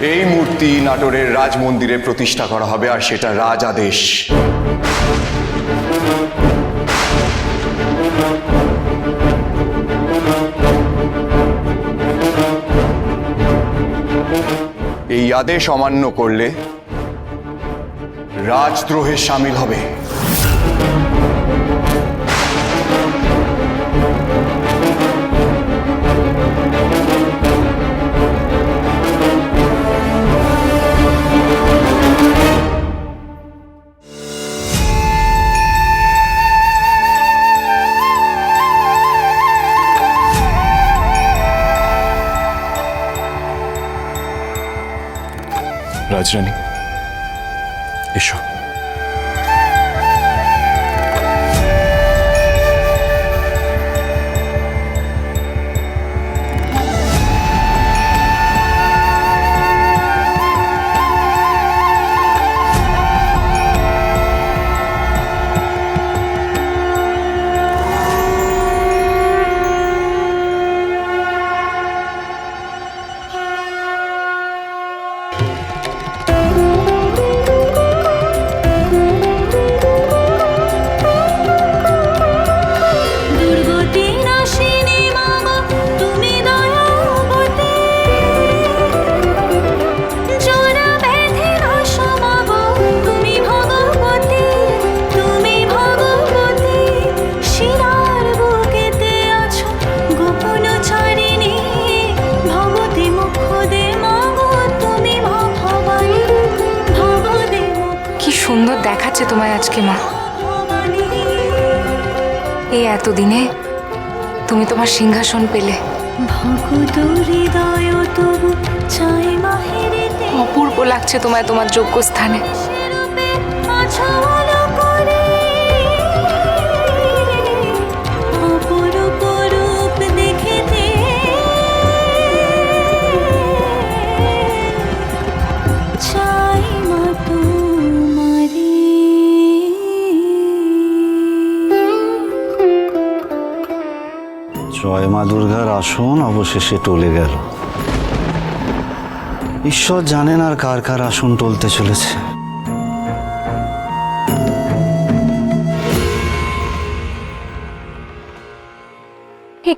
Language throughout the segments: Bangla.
এই মূর্তি নাটোরের রাজমন্দিরে প্রতিষ্ঠা করা হবে, আর সেটা রাজ আদেশ। এই আদেশ অমান্য করলে রাজদ্রোহে শামিল হবে। রাজরানী, এসো। সুন্দর দেখাচ্ছে তোমায় আজকে মা। এই এতদিনে তুমি তোমার সিংহাসন পেলে। অপূর্ব লাগছে তোমায় তোমার যোগ্য স্থানে। জয় মা দুর্গার আসন অবশেষে টলে গেল। ঈশ্বর জানেন আর কার কার আসন টলতে চলেছে।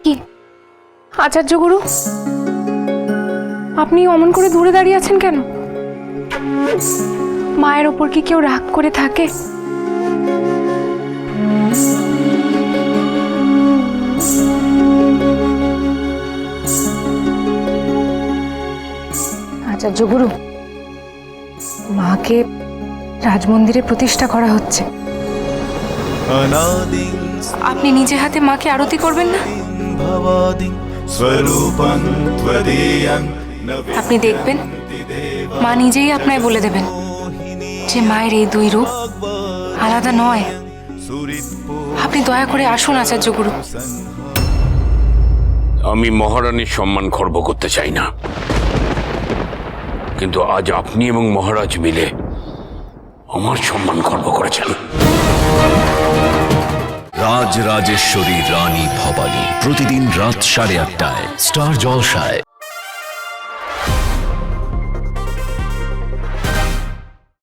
কি আচার্য গুরু, আপনি অমন করে দূরে দাঁড়িয়ে আছেন কেন? মায়ের ওপর কি কেউ রাগ করে থাকে? আচার্য গুরু, মাকে রাজমন্দিরে প্রতিষ্ঠা করা হচ্ছে। আপনি নিজে হাতে মাকে আরতি করবেন না? আপনি দেখবেন মা নিজেই আপনায় বলে দেবেন যে মায়ের এই দুই রূপ আলাদা নয়। আপনি দয়া করে আসুন আচার্য গুরু। আমি মহারানীর সম্মান খর্ব করতে চাই না, কিন্তু আজ আপনি এবং মহারাজ মিলে আমার সম্মান খর্ব করেছেন। রাজরাজেশ্বরী রানী ভবানী প্রতিদিন রাত 8:30টায় স্টার জলসায়।